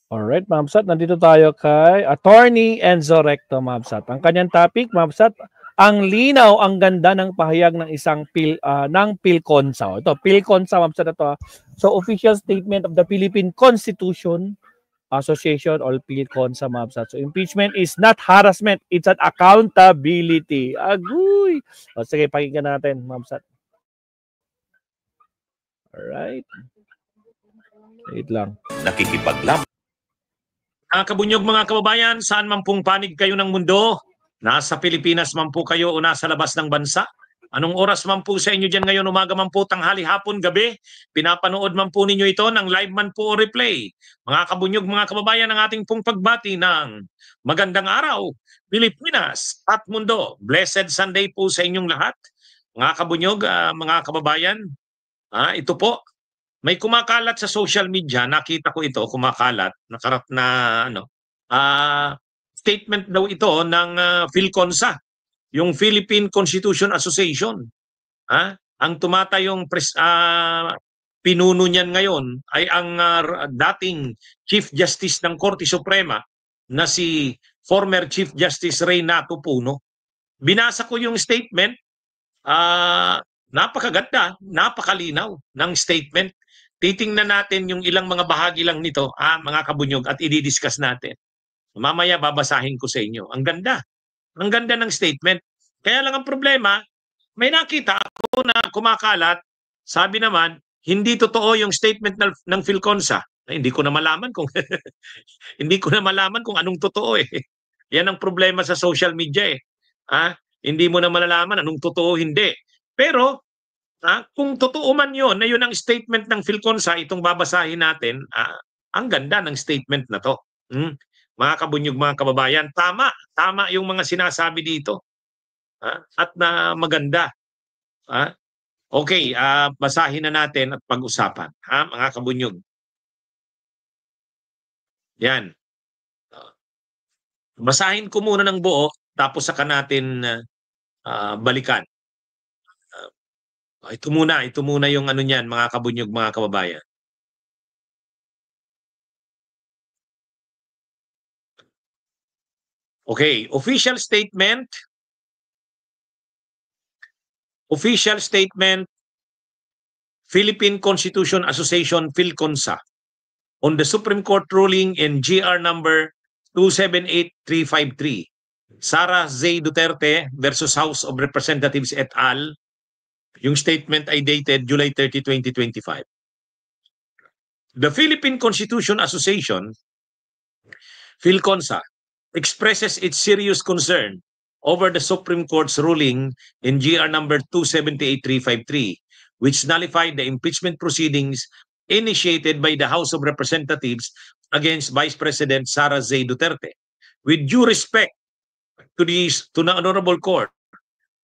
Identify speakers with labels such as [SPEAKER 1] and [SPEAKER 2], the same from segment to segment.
[SPEAKER 1] Alright, Ma'am Sat, nandito tayo kay Attorney Enzo Recto, Ma'am Sat. Ang kanyang topic, Ma'am Sat, ang linaw, ang ganda ng pahayag ng isang ng PhilConsa. Ito, PhilConsa, Ma'am Sat, ito. So, official statement of the Philippine Constitution Association or PhilConsa, Ma'am Sat. So, impeachment is not harassment, it's an accountability. Agoy! O, sige, pakinggan natin, Ma'am Sat. Alright. Wait lang.
[SPEAKER 2] Nakikipaglaban. Kabunyog mga kababayan, saan man pong panig kayo ng mundo, nasa Pilipinas man po kayo o nasa labas ng bansa, anong oras man po sa inyo dyan ngayon, umaga man po, tanghali, hapon, gabi, pinapanood man po ninyo ito ng live man po o replay. Mga kabunyog mga kababayan, ang ating pong pagbati ng magandang araw, Pilipinas at mundo. Blessed Sunday po sa inyong lahat. Mga kabunyog, mga kababayan, ito po, may kumakalat sa social media, nakita ko ito, kumakalat, statement daw ito ng PhilConsa, yung Philippine Constitution Association. Ang tumatayong pinuno niyan ngayon ay ang dating Chief Justice ng Korte Suprema na si former Chief Justice Reynato Puno. Binasa ko yung statement, napakaganda, napakalinaw ng statement. Titingnan natin yung ilang mga bahagi lang nito, mga kabunyog, at i-discuss natin. Mamaya babasahin ko sa inyo. Ang ganda. Ang ganda ng statement. Kaya lang ang problema, may nakita ako na kumakalat, sabi naman, hindi totoo yung statement ng PhilConsa. Hindi ko na malaman kung hindi ko na malaman kung anong totoo eh. Yan ang problema sa social media eh. Hindi mo na malalaman anong totoo, hindi. Pero kung totoo man yun, na yun ang statement ng PhilConsa, itong babasahin natin, ang ganda ng statement na to. Mga kabunyog, mga kababayan, tama yung mga sinasabi dito. At na maganda. Okay, basahin na natin at pag-usapan. Mga kabunyog. Yan. Basahin ko muna ng buo, tapos saka natin balikan. Ito muna yung ano niyan, mga kabunyog, mga kababayan. Okay, official statement, Philippine Constitution Association, PhilConsa, on the Supreme Court ruling in GR number 278353, Sara Z. Duterte versus House of Representatives et al. Yung statement ay dated July 30, 2025. The Philippine Constitution Association, PhilConsa, expresses its serious concern over the Supreme Court's ruling in GR number 278353, which nullified the impeachment proceedings initiated by the House of Representatives against Vice President Sara Z. Duterte. With due respect to the Honorable Court,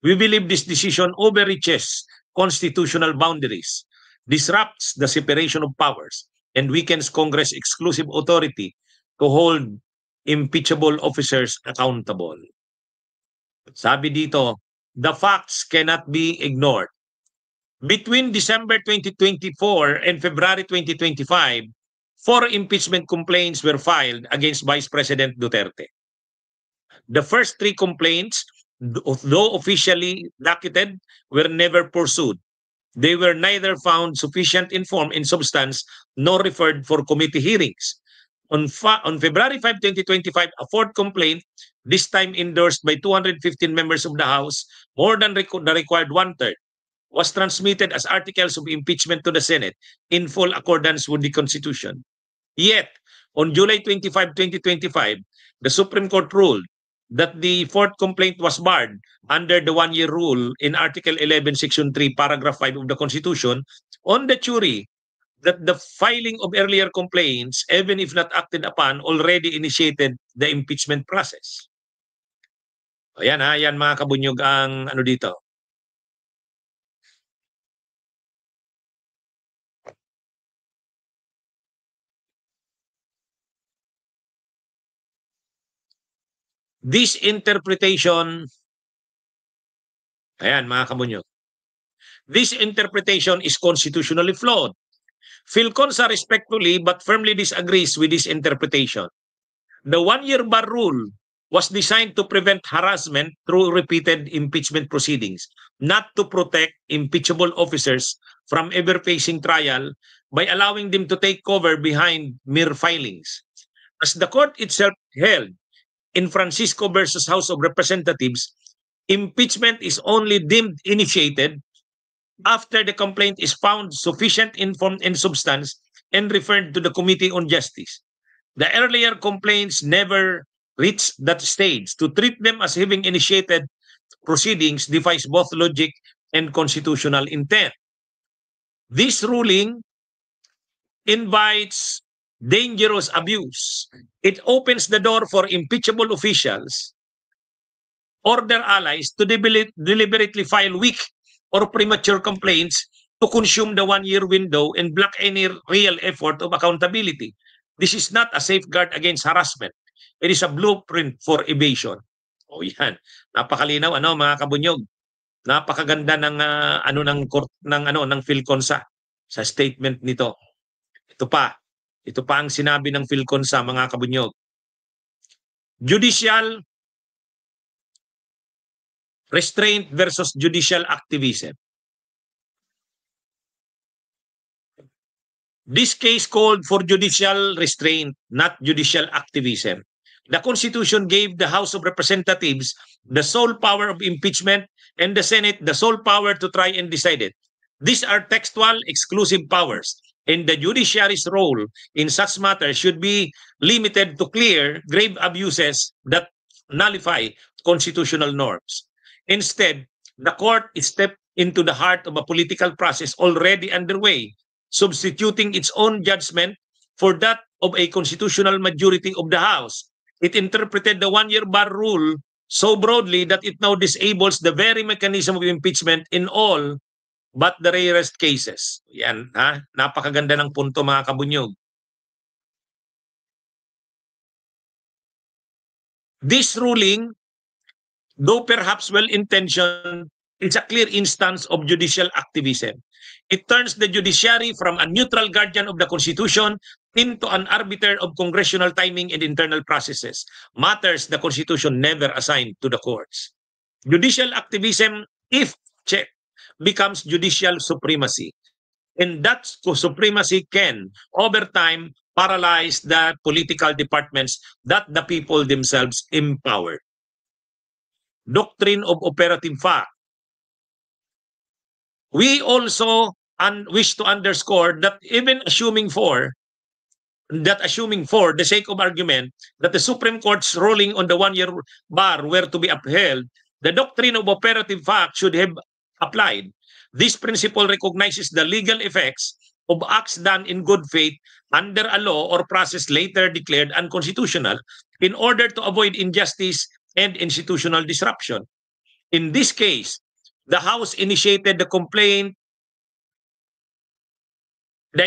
[SPEAKER 2] we believe this decision overreaches constitutional boundaries, disrupts the separation of powers, and weakens Congress' exclusive authority to hold impeachable officers accountable. Sabi dito, the facts cannot be ignored. Between December 2024 and February 2025, 4 impeachment complaints were filed against Vice President Duterte. The first 3 complaints, though officially docketed, were never pursued. They were neither found sufficient in form and substance nor referred for committee hearings. On February 5, 2025, a 4th complaint, this time endorsed by 215 members of the House, more than the required 1/3, was transmitted as articles of impeachment to the Senate in full accordance with the Constitution. Yet, on July 25, 2025, the Supreme Court ruled that the 4th complaint was barred under the 1-year rule in Article 11, Section 3, Paragraph 5 of the Constitution on the theory that the filing of earlier complaints, even if not acted upon, already initiated the impeachment process. Ayan yan mga kabunyog ang ano dito. This interpretation, ayan mga kabunyog, this interpretation is constitutionally flawed Philconsa respectfully but firmly disagrees with this interpretation. The one-year bar rule was designed to prevent harassment through repeated impeachment proceedings, not to protect impeachable officers from ever facing trial by allowing them to take cover behind mere filings. As the court itself held in Francisco versus House of Representatives, impeachment is only deemed initiated after the complaint is found sufficient in form and substance and referred to the Committee on Justice. The earlier complaints never reached that stage. To treat them as having initiated proceedings defies both logic and constitutional intent. This ruling invites dangerous abuse. It opens the door for impeachable officials or their allies to deliberately file weak or premature complaints to consume the one-year window and block any real effort of accountability. This is not a safeguard against harassment. It is a blueprint for evasion. O yan, napakalinaw mga kabunyog. Napakaganda ng ng Philconsa sa statement nito. Ito pa ang sinabi ng Philconsa mga kabunyog. Judicial restraint versus judicial activism. This case called for judicial restraint, not judicial activism. The Constitution gave the House of Representatives the sole power of impeachment and the Senate the sole power to try and decide it. These are textual exclusive powers, and the judiciary's role in such matters should be limited to clear, grave abuses that nullify constitutional norms. Instead, the court stepped into the heart of a political process already underway, substituting its own judgment for that of a constitutional majority of the House. It interpreted the one-year bar rule so broadly that it now disables the very mechanism of impeachment in all but the rarest cases. Yan, napakaganda ng punto mga kabunyog. This ruling, though perhaps well-intentioned, is a clear instance of judicial activism. It turns the judiciary from a neutral guardian of the Constitution into an arbiter of congressional timing and internal processes, matters the Constitution never assigned to the courts. Judicial activism, if checked, becomes judicial supremacy. And that supremacy can, over time, paralyze the political departments that the people themselves empower. Doctrine of operative fact. We also wish to underscore that even assuming for the sake of argument that the Supreme Court's ruling on the one-year bar were to be upheld, the doctrine of operative fact should have applied. This principle recognizes the legal effects of acts done in good faith under a law or process later declared unconstitutional in order to avoid injustice and institutional disruption. In this case, the House initiated the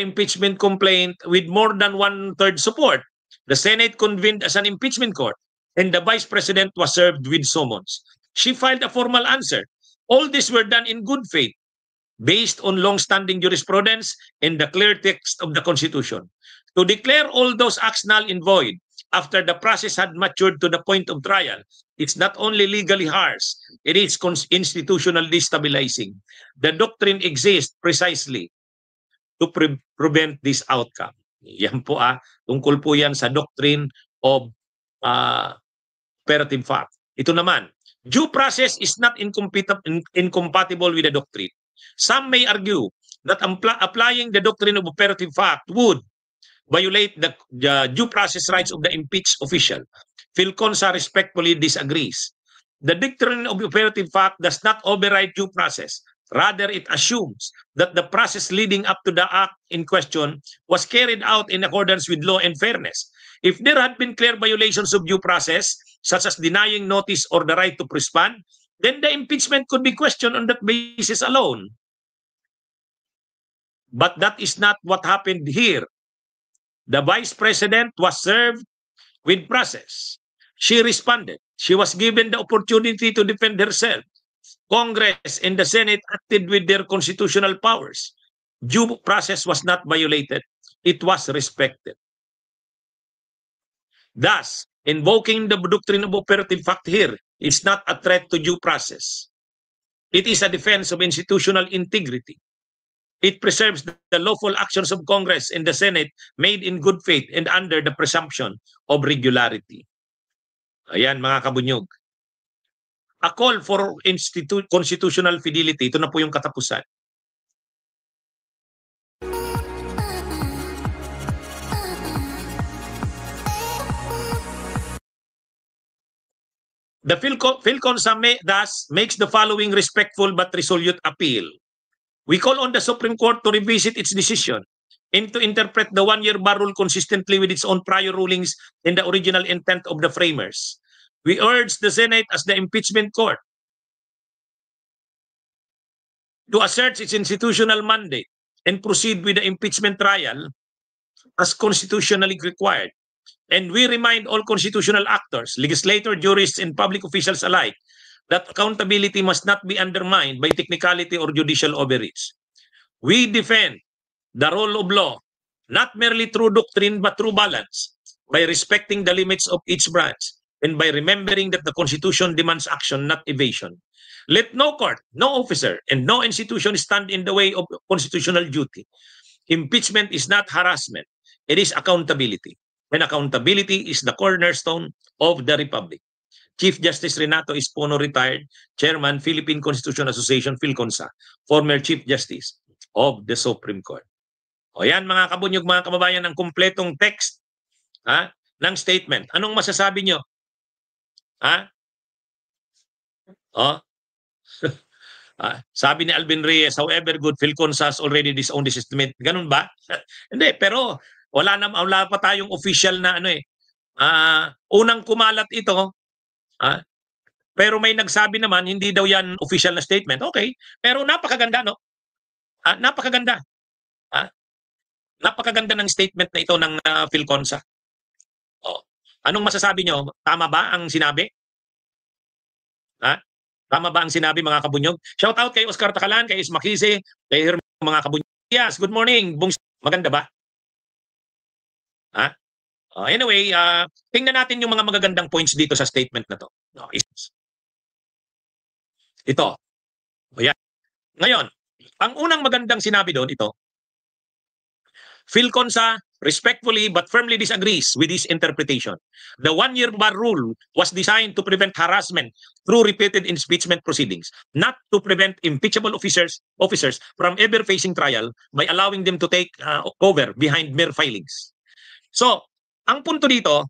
[SPEAKER 2] impeachment complaint with more than one-third support. The Senate convened as an impeachment court, and the Vice President was served with summons. She filed a formal answer. All this were done in good faith, based on long-standing jurisprudence and the clear text of the Constitution. To declare all those acts null and void after the process had matured to the point of trial, it's not only legally harsh, it is institutionally destabilizing. The doctrine exists precisely to prevent this outcome. Yan po tungkol po yan sa doctrine of operative fact. Ito naman, due process is not incompatible with the doctrine. Some may argue that applying the doctrine of operative fact would violate the due process rights of the impeached official. Philconsa respectfully disagrees. The doctrine of operative fact does not override due process. Rather, it assumes that the process leading up to the act in question was carried out in accordance with law and fairness. If there had been clear violations of due process, such as denying notice or the right to respond, then the impeachment could be questioned on that basis alone. But that is not what happened here. The Vice President was served with process. She responded. She was given the opportunity to defend herself. Congress and the Senate acted with their constitutional powers. due process was not violated. It was respected. Thus, invoking the doctrine of operative fact here is not a threat to due process. It is a defense of institutional integrity. It preserves the lawful actions of Congress and the Senate made in good faith and under the presumption of regularity. Ayan mga kabunyog. A call for constitutional fidelity. Ito na po yung katapusan. The PhilConsa thus makes the following respectful but resolute appeal. We call on the Supreme Court to revisit its decision and to interpret the one-year bar rule consistently with its own prior rulings and the original intent of the framers. We urge the Senate as the impeachment court to assert its institutional mandate and proceed with the impeachment trial as constitutionally required. And we remind all constitutional actors, legislator, jurists, and public officials alike that accountability must not be undermined by technicality or judicial overreach. We defend the rule of law, not merely through doctrine but through balance, by respecting the limits of each branch and by remembering that the Constitution demands action, not evasion. Let no court, no officer, and no institution stand in the way of constitutional duty. Impeachment is not harassment. It is accountability. And accountability is the cornerstone of the Republic. Chief Justice Renato Espono, retired, Chairman, Philippine Constitution Association, PhilConsa, former Chief Justice of the Supreme Court. O yan mga kabunyog, mga kababayan, ang kumpletong text ng statement. Anong masasabi nyo? Sabi ni Alvin Reyes, however good, PhilConsa has already disowned this statement. Ganun ba? Hindi, pero wala pa tayong official na unang kumalat ito, pero may nagsabi naman hindi daw yan official na statement. Okay, pero napakaganda, no? Napakaganda. Napakaganda ng statement na ito ng PhilConsa. Anong masasabi nyo? Tama ba ang sinabi? Tama ba ang sinabi, mga kabunyog? Shout out kay Oscar Takalan, kay Ismakise, kay mga kabunyog. Yes, good morning. Maganda ba? Anyway, tingnan natin yung mga magagandang points dito sa statement na to. Ito. Ayan. Ngayon, ang unang magandang sinabi doon, ito, PhilConsa respectfully but firmly disagrees with this interpretation. The one-year bar rule was designed to prevent harassment through repeated impeachment proceedings, not to prevent impeachable officers from ever facing trial by allowing them to take cover behind mere filings. So, ang punto dito,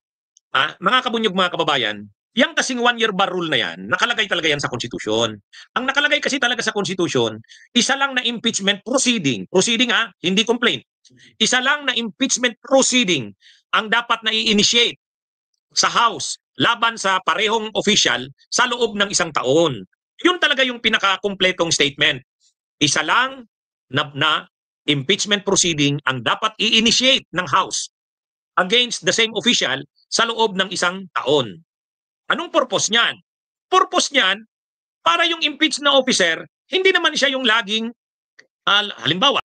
[SPEAKER 2] mga kabunyog, mga kababayan, yung kasing one-year bar rule na yan, nakalagay talaga yan sa Constitution. Ang nakalagay kasi talaga sa Constitution, isa lang na impeachment proceeding. Proceeding hindi complaint. Isa lang na impeachment proceeding ang dapat na i-initiate sa House laban sa parehong official sa loob ng isang taon. Yun talaga yung pinaka-kumpletong statement. Isa lang na impeachment proceeding ang dapat i-initiate ng House against the same official sa loob ng isang taon. Anong purpose niyan? Purpose niyan, para yung impeached na officer, hindi naman siya yung laging, halimbawa,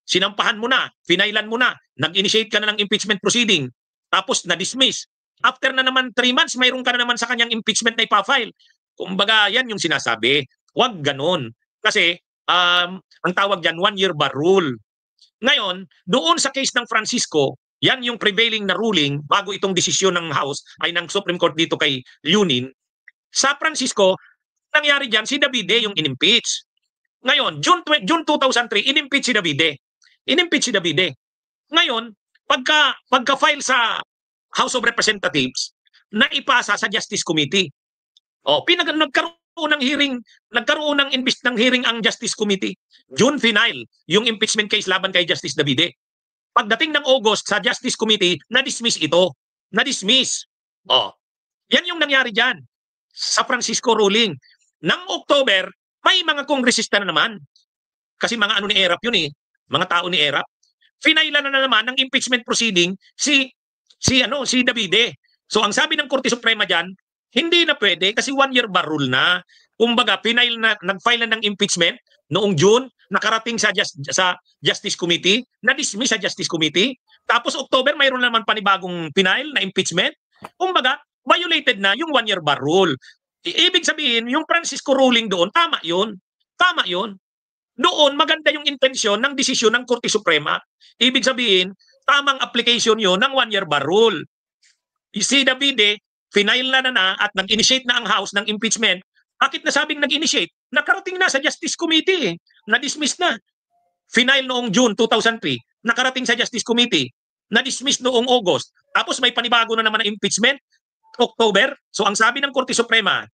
[SPEAKER 2] sinampahan mo na, finailan mo na, nag-initiate ka na ng impeachment proceeding, tapos na-dismiss. After na naman 3 months, mayroon ka na naman sa kanyang impeachment na ipafile. Kumbaga, yan yung sinasabi. Huwag ganon. Kasi, ang tawag dyan, one-year bar rule. Ngayon, doon sa case ng Francisco, yan yung prevailing na ruling bago itong desisyon ng House ay ng Supreme Court dito kay Lunin. Sa Francisco, nangyari dyan, si Davide yung inimpeach. Ngayon, June 2003, inimpeach si Davide. Inimpeach si Davide. Ngayon, pagka-file sa House of Representatives, naipasa sa Justice Committee. Nagkaroon ng hearing ang Justice Committee. June final, yung impeachment case laban kay Justice Davide. Pagdating ng August sa Justice Committee, na-dismiss ito. Na-dismiss. Yan yung nangyari dyan sa Francisco ruling. Nang October, may mga kongresista na naman. Kasi mga ni ERAP yun mga tao ni ERAP. Finailan na naman ng impeachment proceeding si Davide. So ang sabi ng Korte Suprema dyan, hindi na pwede kasi one-year bar rule na. Kumbaga, nag-file na ng impeachment noong June, nakarating sa Justice Committee, na-dismiss sa Justice Committee, tapos October mayroon naman panibagong pinail na impeachment. Kumbaga, violated na yung 1-year bar rule. Ibig sabihin, yung Francisco ruling doon, tama yun. Tama yun. Doon, maganda yung intensyon ng desisyon ng Korte Suprema. Ibig sabihin, tamang application yun ng 1-year bar rule. Si Davide, final na at nag-initiate na ang House ng impeachment. Bakit nasabing nag-initiate? Nakarating na sa Justice Committee. Na-dismiss na. Final noong June 2003. Nakarating sa Justice Committee. Na-dismiss noong August. Tapos may panibago na naman ng impeachment. October. So ang sabi ng Korte Suprema,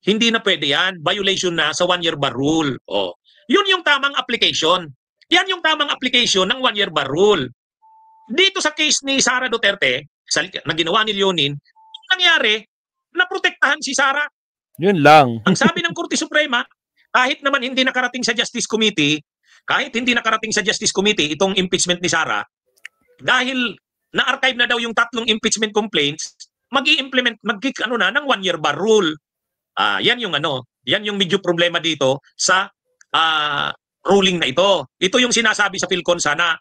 [SPEAKER 2] hindi na pwede yan. Violation na sa 1-year bar rule. Oh. Yun yung tamang application. Yan yung tamang application ng 1-year bar rule. Dito sa case ni Sara Duterte, na ginawa ni Leonin, nangyari, naprotektahan si Sara.
[SPEAKER 1] Yun lang.
[SPEAKER 2] Ang sabi ng Korte Suprema, kahit naman hindi nakarating sa Justice Committee, itong impeachment ni Sara, dahil na-archive na daw yung 3 impeachment complaints, mag-i-implement, ng 1-year bar rule. Yan yung medyo problema dito sa ruling na ito. Ito yung sinasabi sa PhilConsa na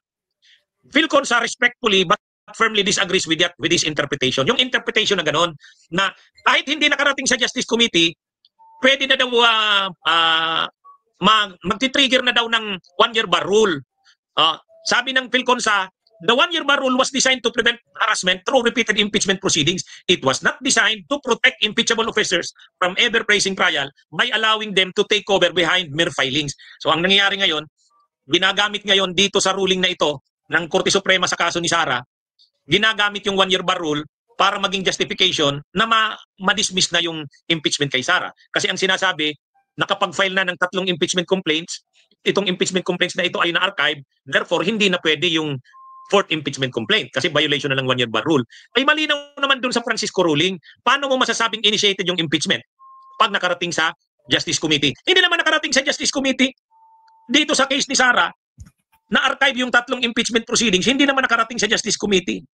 [SPEAKER 2] PhilConsa respectfully but firmly disagrees with this interpretation. Yung interpretation na gano'n, na kahit hindi nakarating sa Justice Committee, pwede na daw magti-trigger na daw ng 1-year bar rule. Sabi ng PhilConsa, the 1-year bar rule was designed to prevent harassment through repeated impeachment proceedings. It was not designed to protect impeachable officers from ever-praising trial by allowing them to take cover behind mere filings. So ang nangyayari ngayon, ginagamit ngayon dito sa ruling na ito ng Korte Suprema sa kaso ni Sara, ginagamit yung 1-year bar rule para maging justification na ma-dismiss na yung impeachment kay Sara. Kasi ang sinasabi, nakapag-file na ng 3 impeachment complaints, itong impeachment complaints na ito ay na-archive, therefore hindi na pwede yung 4th impeachment complaint kasi violation na ng 1-year bar rule. Ay malinaw naman dun sa Francisco ruling, paano mo masasabing initiated yung impeachment pag nakarating sa Justice Committee? Hindi naman nakarating sa Justice Committee. Dito sa case ni Sara, na-archive yung 3 impeachment proceedings, hindi naman nakarating sa Justice Committee.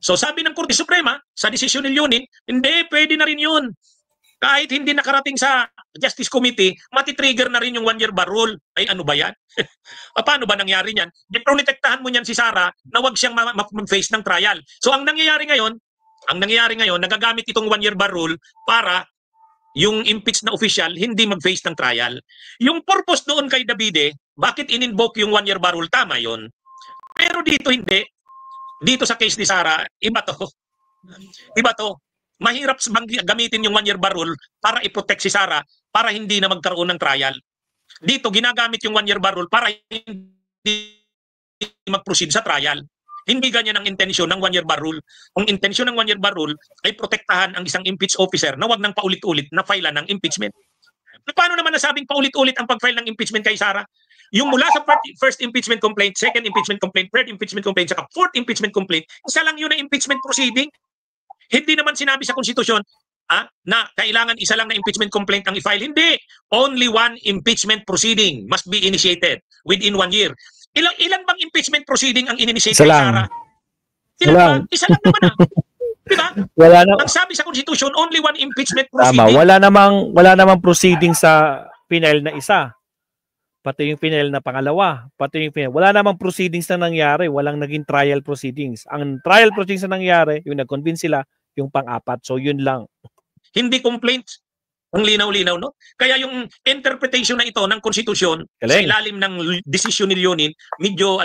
[SPEAKER 2] So sabi ng Korte Suprema, sa desisyon ni Leonin, hindi, pwede na rin yun. Kahit hindi nakarating sa Justice Committee, matitrigger na rin yung 1-year bar rule. Ay ano ba yan? Paano ba nangyari yan? Protektahan mo niyan si Sara na wag siyang mag-face ng trial. So ang nangyayari ngayon, nagagamit itong 1-year bar rule para yung impeached na official hindi mag-face ng trial. Yung purpose doon kay Davide, bakit in-invoke yung 1-year bar rule? Tama yun. Pero dito hindi. Dito sa case ni Sara, iba to. Mahirap gamitin yung 1-year bar rule para i-protect si Sara para hindi na magkaroon ng trial. Dito, ginagamit yung 1-year bar rule para hindi mag-proceed sa trial. Hindi ganyan ang intensyon ng 1-year bar rule. Ang intensyon ng 1-year bar rule ay protektahan ang isang impeached officer na wag nang paulit-ulit na file ng impeachment. Paano naman nasabing paulit-ulit ang pag-file ng impeachment kay Sara? Yung mula sa first impeachment complaint, second impeachment complaint, third impeachment complaint, saka fourth impeachment complaint, isa lang yun na impeachment proceeding. Hindi naman sinabi sa konstitusyon na kailangan isa lang na impeachment complaint ang i-file. Hindi. Only 1 impeachment proceeding must be initiated within 1 year. Ilan bang impeachment proceeding ang in-initiate kay Sara? Isa lang naman Diba?
[SPEAKER 1] Wala na.
[SPEAKER 2] Ang sabi sa konstitusyon, only 1 impeachment proceeding.
[SPEAKER 1] Tama. Wala namang proceeding sa final na isa. Pati yung final na pangalawa, wala namang proceedings na nangyari, walang naging trial proceedings. Ang trial proceedings na nangyari, yung nag-convince sila, yung pang-apat. So yun lang.
[SPEAKER 2] Hindi complaints. Ang linaw-linaw, no? Kaya yung interpretation na ito ng konstitusyon sa ilalim ng desisyon ni Leonin, medyo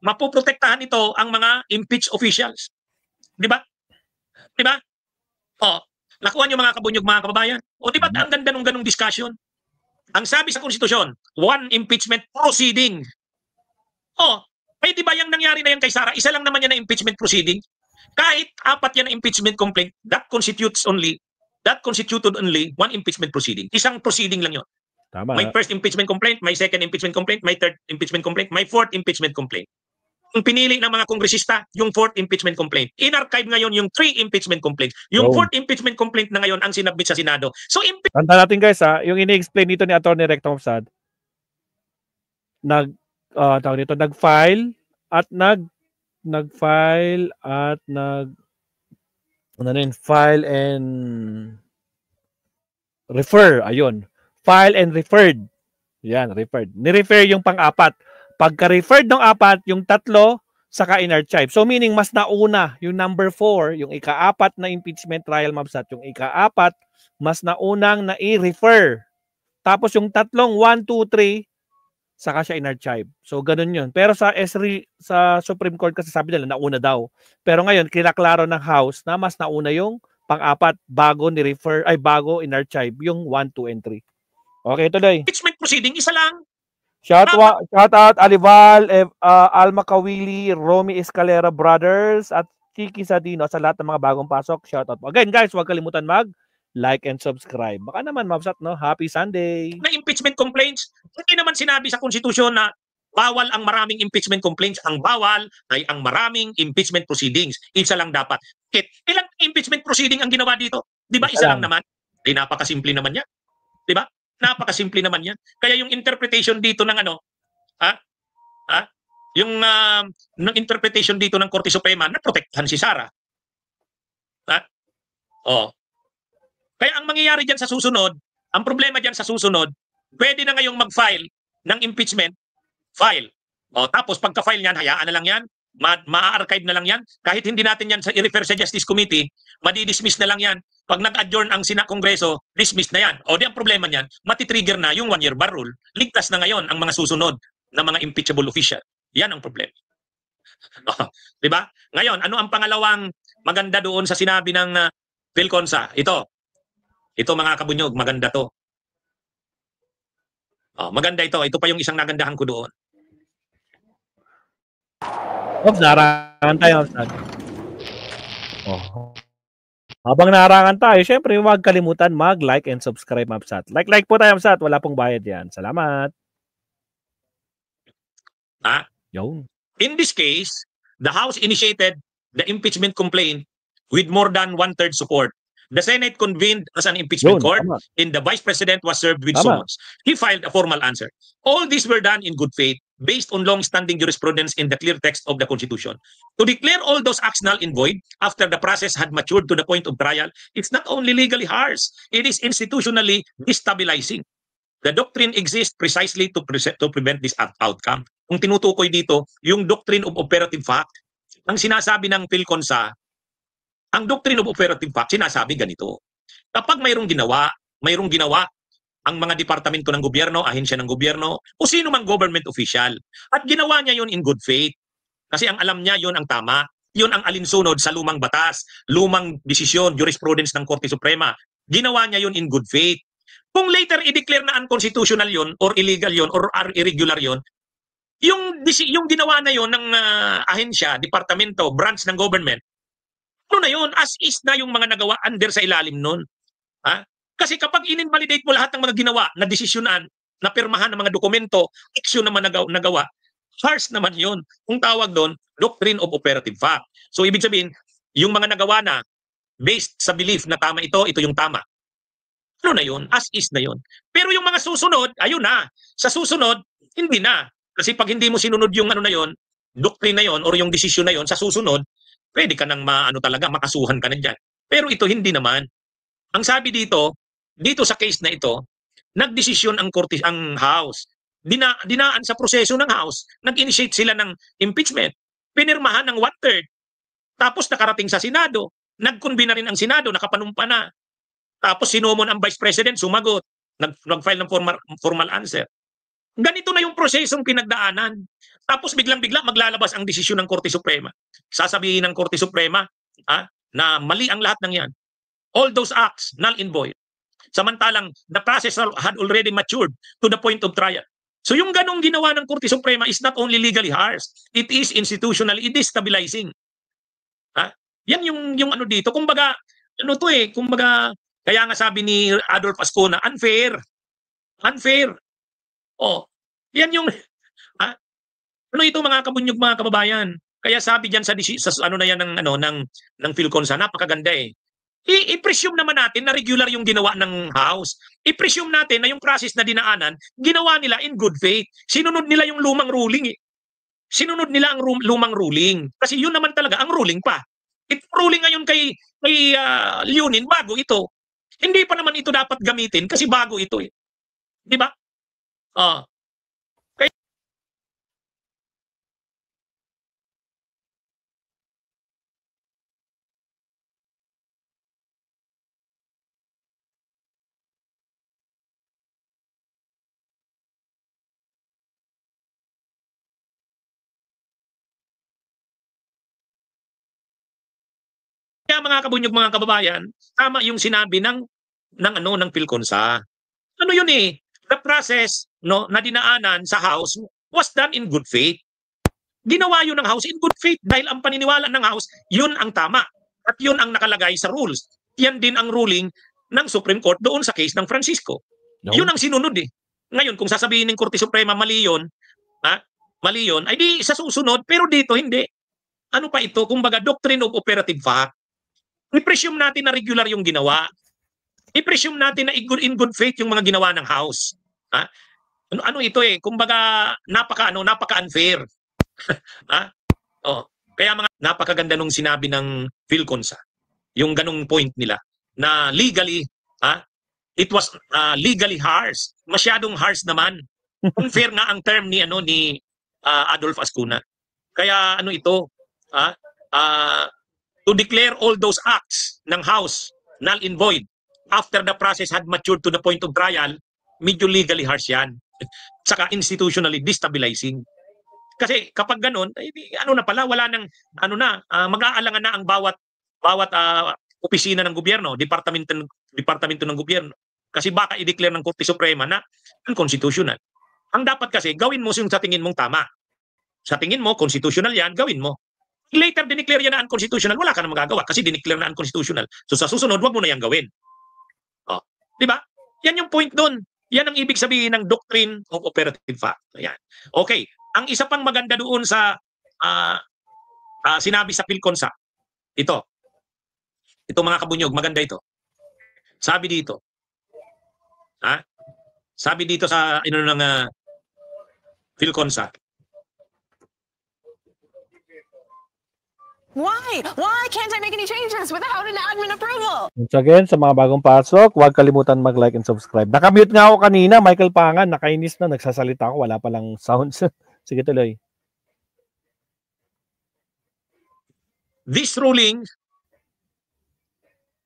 [SPEAKER 2] mapoprotektahan ito ang mga impeached officials. Di ba? Nakuha niyo mga kabunyog, mga kababayan? Di ba ang ganda ng ganung discussion? Ang sabi sa konstitusyon, 1 impeachment proceeding. Pwede ba yung nangyari na yan kay Sara? Isa lang naman yan na impeachment proceeding. Kahit 4 yan na impeachment complaint, that constituted only 1 impeachment proceeding. Isang proceeding lang yun.
[SPEAKER 1] Tama.
[SPEAKER 2] May first impeachment complaint, may second impeachment complaint, may third impeachment complaint, may fourth impeachment complaint. Ang pinili ng mga kongresista, yung 4th impeachment complaint. In-archive ngayon yung 3 impeachment complaints. Yung 4th impeachment complaint na ngayon ang sinabit sa Senado. So,
[SPEAKER 1] tanda natin guys yung ini-explain dito ni Atty. Recto Mabsat, nag-file at file and refer. Ayun. File and referred Yan, referred. Ni-refer yung pang-apat. Pagka-referred ng apat, yung tatlo, saka in-archive. So meaning, mas nauna yung number 4, yung ika-apat na impeachment trial, mabsat, yung ika-apat, mas naunang na-i-refer. Tapos yung tatlong 1, 2, 3, saka siya in-archive. So ganun yun. Pero sa sa Supreme Court kasi sabi nila, nauna daw. Pero ngayon, kinaklaro ng House na mas nauna yung pang-apat bago ni-refer, ay bago in-archive yung 1, 2, and 3. Okay, tuloy.
[SPEAKER 2] Impeachment proceeding, isa lang.
[SPEAKER 1] Shout out Alival, Alma Kawili, Romy Escalera Brothers, at Chiki Sadino sa lahat ng mga bagong pasok. Shout out. Again guys, huwag kalimutan like and subscribe. Baka naman mabsat, no? Happy Sunday.
[SPEAKER 2] Na impeachment complaints, hindi naman sinabi sa konstitusyon na bawal ang maraming impeachment complaints. Ang bawal ay ang maraming impeachment proceedings. Isa lang dapat. Ilang impeachment proceeding ang ginawa dito? Di ba isa lang naman? Ay, napakasimple naman yan. Di ba? Napakasimple naman yan. Kaya yung interpretation dito ng yung ng interpretation dito ng Korte Suprema, naprotektahan si Sara. Kaya ang mangyayari dyan sa susunod, ang problema dyan sa susunod, pwede na ngayong mag-file ng impeachment, file. Tapos pagka-file niyan, hayaan na lang yan, ma-archive na lang yan. Kahit hindi natin yan i-refer sa Justice Committee, madi-dismiss na lang yan. Pag nag-adjourn ang Kongreso, dismiss na yan. O di ang problema niyan, matitrigger na yung 1-year bar rule. Ligtas na ngayon ang mga susunod na mga impeachable official. Yan ang problema. Diba? Ngayon, ano ang pangalawang maganda doon sa sinabi ng Philconsa? Ito mga kabunyog, maganda to. Maganda ito. Ito pa yung isang nagandahan ko doon.
[SPEAKER 1] Oops, narangan tayo. Habang narangan tayo, syempre huwag kalimutan mag-like and subscribe, Mabsat. Like po tayo, Mabsat. Wala pong bayad yan. Salamat. Yun.
[SPEAKER 2] In this case, the House initiated the impeachment complaint with more than 1/3 support. The Senate convened as an impeachment court, and the Vice President was served with summons. He filed a formal answer. All these were done in good faith, based on long-standing jurisprudence in the clear text of the Constitution. To declare all those acts null and void after the process had matured to the point of trial, it's not only legally harsh, it is institutionally destabilizing. The doctrine exists precisely to prevent this outcome. Kung tinutukoy dito, yung doctrine of operative fact, ang sinasabi ng Philconsa, ang doctrine of operative fact, sinasabi ganito. Kapag mayroong ginawa ang mga departamento ng gobyerno, ahensya ng gobyerno, o sino mang government official, at ginawa niya yun in good faith, kasi ang alam niya yun ang tama, yun ang alinsunod sa lumang batas, lumang desisyon, jurisprudence ng Korte Suprema, ginawa niya yun in good faith. Kung later i-declare na unconstitutional yun, or illegal yun, or irregular yun, yung ginawa na yun ng ahensya, departamento, branch ng government, ano na yun? As is na yung mga nagawa under sa ilalim nun. Kasi kapag in-invalidate mo lahat ng mga ginawa na desisyonan, na pirmahan ng mga dokumento, action naman nagawa, harsh naman yun. Kung tawag doon, doctrine of operative fact. So ibig sabihin, yung mga nagawa na based sa belief na tama ito yung tama. Ano na yun? As is na yun. Pero yung mga susunod, ayun na. Sa susunod, hindi na. Kasi pag hindi mo sinunod yung ano na yun, doctrine na yun, or yung desisyon na yun, sa susunod, pwede ka nang makasuhan ka na dyan. Pero ito hindi naman. Ang sabi dito sa case na ito, nagdesisyon ang House. Dinaan sa proseso ng House, nag-initiate sila ng impeachment. Pinirmahan ng 1/3. Tapos nakarating sa Senado. Nag-convene na rin ang Senado, nakapanumpa na. Tapos sinumon ang Vice President, sumagot. Nag-file ng formal answer. Ganito na yung prosesong pinagdaanan. Tapos biglang-bigla maglalabas ang desisyon ng Korte Suprema. Sasabihin ng Korte Suprema na mali ang lahat ng yan. All those acts, null and void. Samantalang the process had already matured to the point of trial. So yung ganong ginawa ng Korte Suprema is not only legally harsh, it is institutionally destabilizing. Yan yung ano dito. Kumbaga, kaya nga sabi ni Adolf Ascona, unfair. Unfair. Yan yung ano ito mga kabunyog, mga kababayan. Kaya sabi diyan sa ano na yan ng Philconsa, napakaganda eh. I-presume naman natin na regular yung ginawa ng House. I-presume natin na yung process na dinaanan, ginawa nila in good faith. Sinunod nila yung lumang ruling eh. Sinunod nila ang lumang ruling. Kasi yun naman talaga ang ruling pa. Ruling ngayon kay Leonin, bago ito. Hindi pa naman ito dapat gamitin kasi bago ito eh. Di ba? Oh, kaya mga kabunyog, mga kababayan, tama yung sinabi ng PhilConsa. Ano yun eh, the process no na dinaanan sa House was done in good faith. Ginawa yun ng House in good faith dahil ang paniniwala ng House, yun ang tama. At yun ang nakalagay sa rules. Yan din ang ruling ng Supreme Court doon sa case ng Francisco.
[SPEAKER 1] No?
[SPEAKER 2] Yun ang sinunod eh. Ngayon, kung sasabihin ng Korte Suprema, mali yun, mali yun, ay di sa susunod, pero dito hindi. Ano pa ito? Kumbaga, doctrine of operative fact. I-presume natin na regular yung ginawa. I-presume natin na in good faith yung mga ginawa ng House. Ha? Ano ito eh? Kumbaga, napaka-unfair. Ha? Oh, kaya mga napakaganda nung sinabi ng PhilConsa. Yung ganung point nila na legally, it was legally harsh. Masyadong harsh naman. Unfair nga ang term ni Adolf Ascuna. Kaya ano ito, to declare all those acts ng House null and void after the process had matured to the point of trial, medyo legally harsh yan. Saka institutionally destabilizing. Kasi kapag ganun, ano na pala, wala nang, mag-aalangan na ang bawat opisina ng gobyerno, departamento ng gobyerno. Kasi baka i-declare ng Korte Suprema na unconstitutional. Ang dapat kasi, gawin mo yung sa tingin mong tama. Sa tingin mo, constitutional yan, gawin mo. Later, dineclare yan na unconstitutional, wala ka na magagawa kasi dineclare na unconstitutional. So sa susunod, wag mo na yan gawin. Oh, di ba? Yan yung point doon. Yan ang ibig sabihin ng doctrine of operative fact. Ayan. Okay. Ang isa pang maganda doon sa sinabi sa PhilConsa, ito mga kabunyog, maganda ito. Sabi dito, sabi dito sa ng PhilConsa,
[SPEAKER 3] Why? Why can't I make any changes without an admin approval?
[SPEAKER 1] Once again, sa mga bagong pasok, huwag kalimutan mag-like and subscribe. Nakamute nga ako kanina, Michael Pangan, nakainis na, nagsasalita ako, wala palang sounds. Sige tuloy.
[SPEAKER 2] This ruling,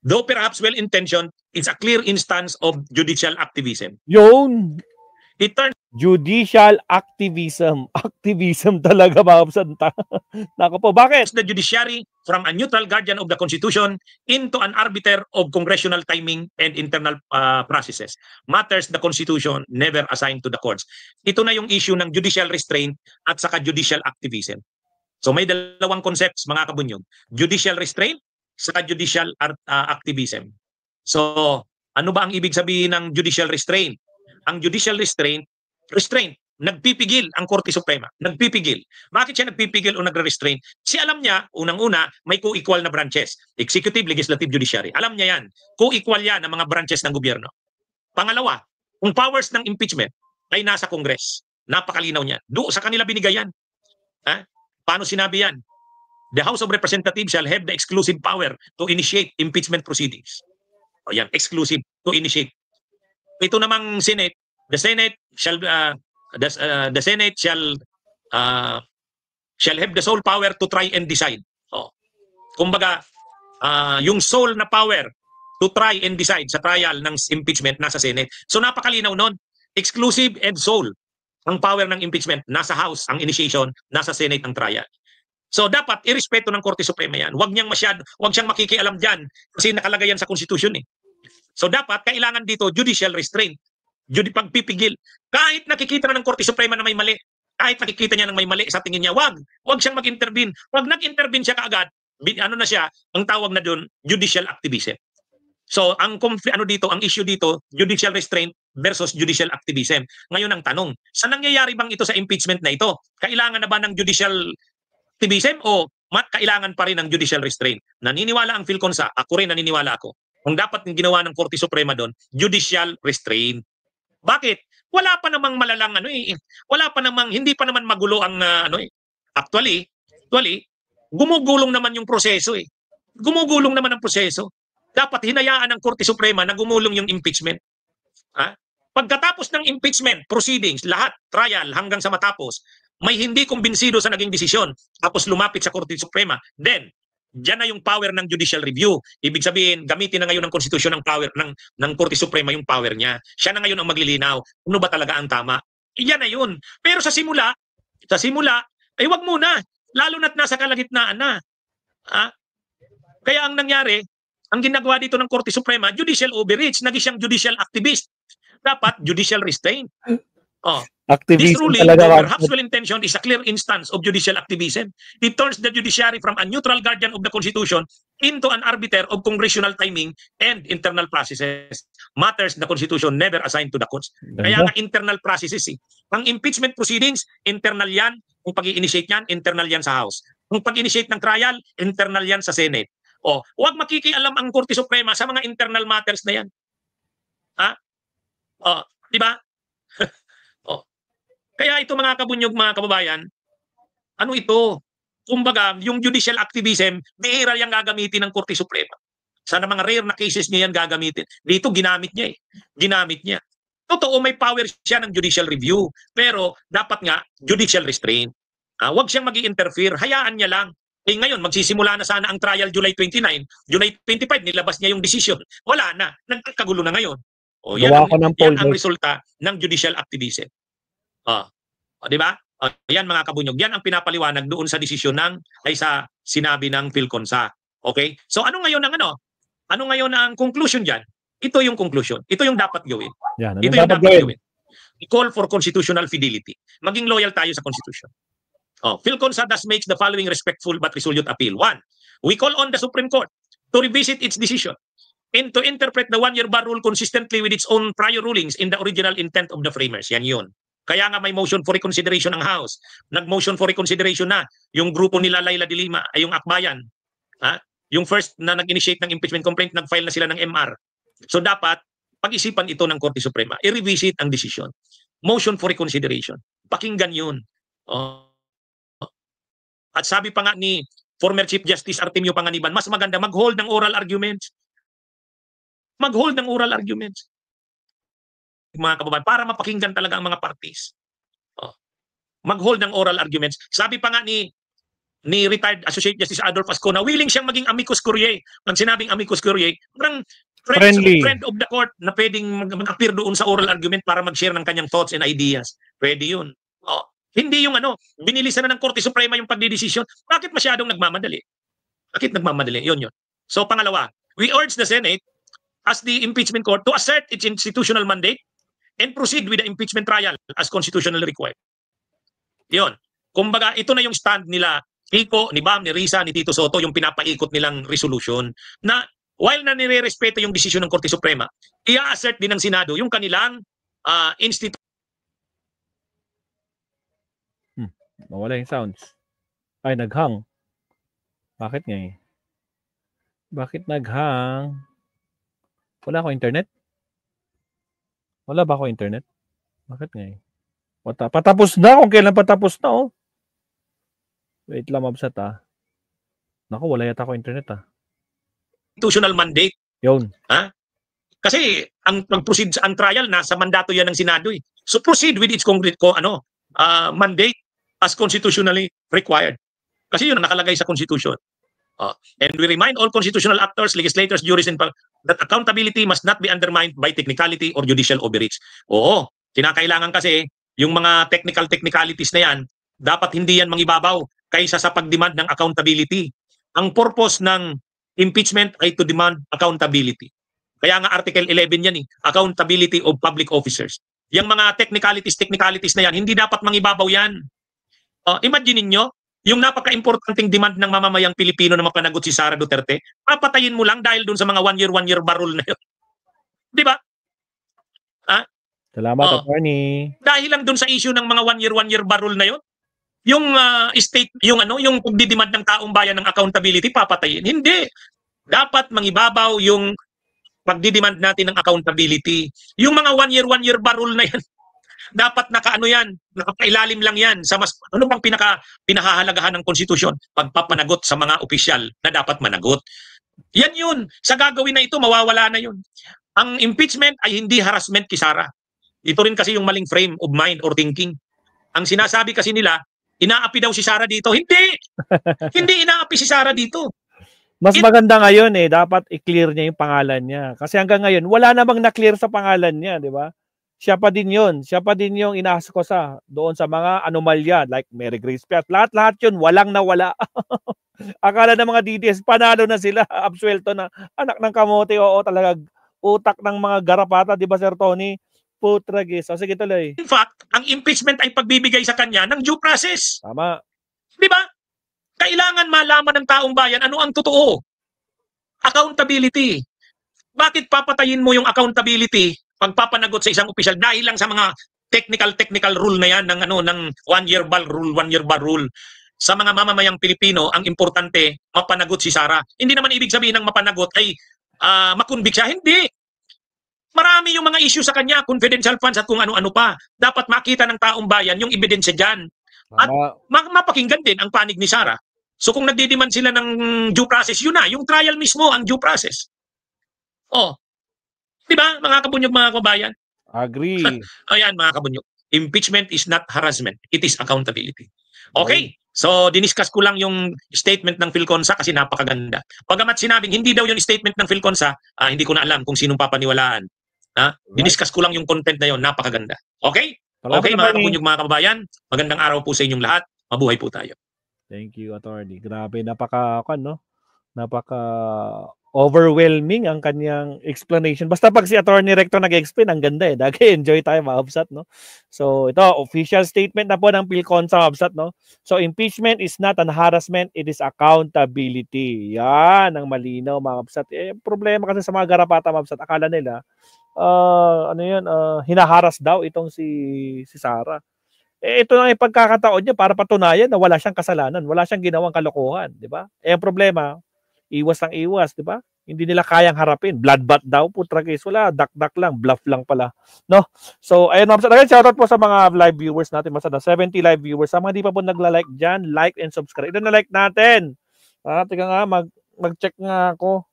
[SPEAKER 2] though perhaps well-intentioned, is a clear instance of judicial activism.
[SPEAKER 1] Yun!
[SPEAKER 2] It turns
[SPEAKER 1] Judicial activism. Activism talaga, mga Nako po, bakit?
[SPEAKER 2] the judiciary from a neutral guardian of the Constitution into an arbiter of congressional timing and internal processes. Matters the Constitution never assigned to the courts. Ito na yung issue ng judicial restraint at saka judicial activism. So may dalawang concepts, mga kabunyog. Judicial restraint saka judicial activism. So ano ba ang ibig sabihin ng judicial restraint? Ang judicial restraint, nagpipigil ang Korte Suprema. Nagpipigil. Bakit siya nagpipigil o nagre-restrain? Kasi alam niya, unang-una, may co-equal na branches. Executive, Legislative, Judiciary. Alam niya yan. Co-equal yan ang mga branches ng gobyerno. Pangalawa, kung powers ng impeachment ay nasa Congress. Napakalinaw niya. Sa kanila binigay yan. Paano sinabi yan? The House of Representatives shall have the exclusive power to initiate impeachment proceedings. O yan, exclusive to initiate. Ito namang Senate, the Senate shall have the sole power to try and decide. Kumbaga, yung sole na power to try and decide sa trial ng impeachment nasa Senate. So napakalinaw nun. Exclusive and sole ang power ng impeachment nasa House, ang initiation, nasa Senate ang trial. So dapat irespeto ng Korte Suprema yan. Huwag siyang makikialam diyan kasi nakalagay yan sa Constitution eh. So dapat kailangan dito judicial restraint. Pagpipigil. Kahit nakikita na ng Korte Suprema na may mali, kahit nakikita niya ng may mali sa tingin niya, wag siyang mag-intervene. Wag nag-intervene siya kaagad, na siya, ang tawag na doon, judicial activism. So ang issue dito, judicial restraint versus judicial activism. Ngayon ang tanong, saan nangyayari bang ito sa impeachment na ito? Kailangan na ba ng judicial activism o kailangan pa rin ng judicial restraint? Naniniwala ang PhilConsa, ako rin naniniwala ako. Ang dapat ng ginawa ng Korte Suprema doon, judicial restraint. Bakit? Wala pa namang malalang wala pa namang, hindi pa naman magulo ang Actually, gumugulong naman yung proseso eh. Gumugulong naman ang proseso. Dapat hinayaan ng Korte Suprema na gumulong yung impeachment. Pagkatapos ng impeachment proceedings, lahat, trial hanggang sa matapos, may hindi kumbinsido sa naging desisyon, tapos lumapit sa Korte Suprema, then, diyan na yung power ng judicial review. Ibig sabihin, gamitin na ngayon ng konstitusyon ng power ng Korte Suprema yung power niya. Siya na ngayon ang maglilinaw. Ano ba talaga ang tama? Iyan na yun. Pero sa simula, wag muna. Lalo na't nasa kalagitnaan na. Kaya ang nangyari, ang ginagawa dito ng Korte Suprema, judicial overreach, naging siyang judicial activist. Dapat judicial restraint. This
[SPEAKER 1] Activism
[SPEAKER 2] ruling,
[SPEAKER 1] talaga.
[SPEAKER 2] though perhaps well-intentioned, is a clear instance of judicial activism. It turns the judiciary from a neutral guardian of the Constitution into an arbiter of congressional timing and internal processes. Matters the Constitution never assigned to the courts. Kaya nga internal processes. Ang impeachment proceedings, internal yan. Kung pag-i-initiate yan, internal yan sa House. Kung pag-initiate ng trial, internal yan sa Senate. Huwag makikialam ang Korte Suprema sa mga internal matters na yan. Di ba? Kaya ito mga kabunyog, mga kababayan, ano ito? Kumbaga, yung judicial activism, bihira yang gagamitin ng Korte Suprema. Sana mga rare na cases niya yan gagamitin. Dito, ginamit niya eh. Ginamit niya. Totoo, may power siya ng judicial review. Pero, dapat nga, judicial restraint. Huwag siyang mag-i-interfere. Hayaan niya lang. Ngayon, magsisimula na sana ang trial July 29. July 25, nilabas niya yung decision. Wala na. Nagkakagulo na ngayon. Yan ang resulta ng judicial activism. Di ba? Yan mga kabunyog. Yan ang pinapaliwanag doon sa desisyon sa sinabi ng PhilConsa. Okay? So ano ngayon ang conclusion diyan? Ito yung conclusion. Ito yung dapat gawin. Ito yung dapat gawin. I-call for constitutional fidelity. Maging loyal tayo sa Constitution. PhilConsa thus makes the following respectful but resolute appeal. 1. We call on the Supreme Court to revisit its decision and to interpret the one-year bar rule consistently with its own prior rulings in the original intent of the framers. Yan yun. Kaya nga may motion for reconsideration ng House. Nag-motion for reconsideration na yung grupo nila Laila de Lima, ay yung Akbayan. Yung first na nag-initiate ng impeachment complaint, nag-file na sila ng MR. So dapat, pag-isipan ito ng Korte Suprema. I-revisit ang decision. Motion for reconsideration. Pakinggan yun. At sabi pa nga ni former Chief Justice Artemio Panganiban, mas maganda mag-hold ng oral arguments. Mag-hold ng oral arguments. Mga kababayan, para mapakinggan talaga ang mga parties. Mag-hold ng oral arguments. Sabi pa nga ni retired Associate Justice Adolf Ascona, willing siyang maging amicus curiae. Pag sinabing amicus curiae, parang friend of the court na pwedeng mag-appear doon sa oral argument para mag-share ng kanyang thoughts and ideas. Pwede yun. Hindi yung binilisan na ng Korte Suprema yung pagdidesisyon. Bakit masyadong nagmamadali? Bakit nagmamadali? Yun. So pangalawa, we urge the Senate as the impeachment court to assert its institutional mandate and proceed with the impeachment trial as constitutionally required. Yun. Kumbaga, ito na yung stand nila, Kiko, ni Bam, ni Risa, ni Tito Soto, yung pinapaikot nilang resolution na while na nire-respeto yung desisyon ng Korte Suprema, i-assert din ng Senado yung kanilang institution.
[SPEAKER 1] Mawala yung sounds. Ay, naghang. Bakit nga eh? Bakit naghang? Wala ako internet? Wala ba ako internet? Bakit nga eh? Patapos na kung kailan patapos na Wait lang, mabsat Naku, wala yata ako internet
[SPEAKER 2] Constitutional mandate.
[SPEAKER 1] Yun.
[SPEAKER 2] Kasi ang pag-proceed ang trial nasa mandato yan ng Senado eh. So proceed with its mandate as constitutionally required. Kasi yun ang nakalagay sa Constitution. And we remind all constitutional actors, legislators, jurists, that accountability must not be undermined by technicality or judicial overreach. Oo, kinakailangan kasi yung mga technicalities na yan, dapat hindi yan mangibabaw kaysa sa pagdemand ng accountability. Ang purpose ng impeachment ay to demand accountability. Kaya nga Article 11 yan accountability of public officers. Yung mga technicalities na yan, hindi dapat mangibabaw yan. Imagine niyo yung napaka-importanting demand ng mamamayang Pilipino na mapanagot si Sara Duterte, papatayin mo lang dahil dun sa mga one-year barrel na yun. Di ba?
[SPEAKER 1] Salamat, attorney.
[SPEAKER 2] Dahil lang dun sa issue ng mga one-year barrel na yun, yung state, yung pagdidemand ng taong bayan ng accountability, papatayin. Hindi. Dapat mangibabaw yung pagdidemand natin ng accountability. Yung mga one-year barrel na yan, dapat nakapailalim lang yan sa ano bang pinahahalagahan ng konstitusyon? Pagpapanagot sa mga opisyal na dapat managot. Yan yun. Sa gagawin na ito, mawawala na yun. Ang impeachment ay hindi harassment kay Sara. Ito rin kasi yung maling frame of mind or thinking. Ang sinasabi kasi nila, inaapi daw si Sara dito. Hindi! Hindi inaapi si Sara dito.
[SPEAKER 1] Mas maganda ngayon dapat i-clear niya yung pangalan niya. Kasi hanggang ngayon, wala namang na-clear sa pangalan niya, di ba? Siya pa din yun. Siya pa din yung inaaskosa doon sa mga anomalya like Mary Grace Piat. Lahat-lahat yun, walang nawala. Akala ng mga DDS, panalo na sila. Absuelto na. Anak ng kamote, oo talaga. Utak ng mga garapata, di ba Sir Tony? Putragis. O sige tuloy.
[SPEAKER 2] In fact, ang impeachment ay pagbibigay sa kanya ng due process.
[SPEAKER 1] Tama.
[SPEAKER 2] Di ba? Kailangan malaman ng taong bayan ano ang totoo. Accountability. Bakit papatayin mo yung accountability pagpapanagot sa isang opisyal dahil lang sa mga technical rule na yan ng 1 year bar rule. Sa mga mamamayang Pilipino, ang importante mapanagot si Sara. Hindi naman ibig sabihin ng mapanagot ay makunbik siya. Hindi. Marami yung mga issue sa kanya, confidential funds at kung ano-ano pa. Dapat makita ng taong bayan yung ebidensya dyan. At mapakinggan din ang panig ni Sara. So kung nagdidiman sila ng due process, yun na, yung trial mismo ang due process. Oh. 'Di ba, mga kabunyog, mga kabayan?
[SPEAKER 1] Agree.
[SPEAKER 2] Ayan, mga kabunyog. Impeachment is not harassment. It is accountability. Okay. So, diniscuss ko lang yung statement ng PhilConsa kasi napakaganda. Pagamat sinabing hindi daw yung statement ng PhilConsa, hindi ko na alam kung sinong papaniwalaan. Diniscuss ko lang yung content na yon, napakaganda. Okay? Okay, mga kabunyog, mga kababayan. Magandang araw po sa inyong lahat. Mabuhay po tayo.
[SPEAKER 1] Thank you, Attorney. Grabe, napaka overwhelming ang kanyang explanation. Basta pag si Attorney Recto nag-explain, ang ganda Enjoy tayo, Mahabsat, no? So, ito, official statement na po ng PhilConsa, Mahabsat, no? So, impeachment is not an harassment, it is accountability. Yan, ang malinaw, Mahabsat. Problema kasi sa mga garapata, Mahabsat, akala nila, hinaharas daw itong si Sara. Ito na yung pagkakataon niya para patunayan na wala siyang kasalanan, wala siyang ginawang kalokohan, di ba? Ang problema, iwas ng iwas, di ba? Hindi nila kayang harapin. Bloodbath daw, putragis. Wala, dak-dak lang, bluff lang pala. No? So, ayun, again, shoutout po sa mga live viewers natin. Mas na 70 live viewers. Sa mga di pa po nagla-like dyan, like and subscribe. Ilan na like natin? Tika nga, mag-check nga ako.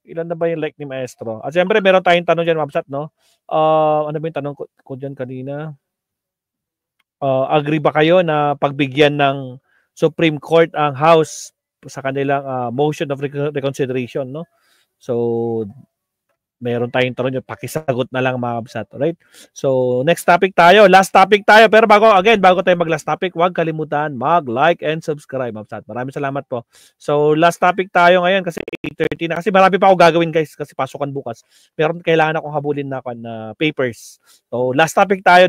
[SPEAKER 1] Ilan na ba yung like ni Maestro? At siyempre, meron tayong tanong dyan, Mabsat, no? Ano ba yung tanong ko dyan kanina? Agree ba kayo na pagbigyan ng Supreme Court ang House sa kanilang motion of reconsideration, no? So, meron tayong tanong, pakisagot na lang, mga Kabsat, right? So, next topic tayo, last topic tayo, pero bago tayo mag-last topic, huwag kalimutan mag-like and subscribe, mga Kabsat. Maraming salamat po. So, last topic tayo ngayon kasi 8:30 na, kasi marami pa ako gagawin, guys, kasi pasukan bukas. Meron kailangan akong habulin na papers. So, last topic tayo.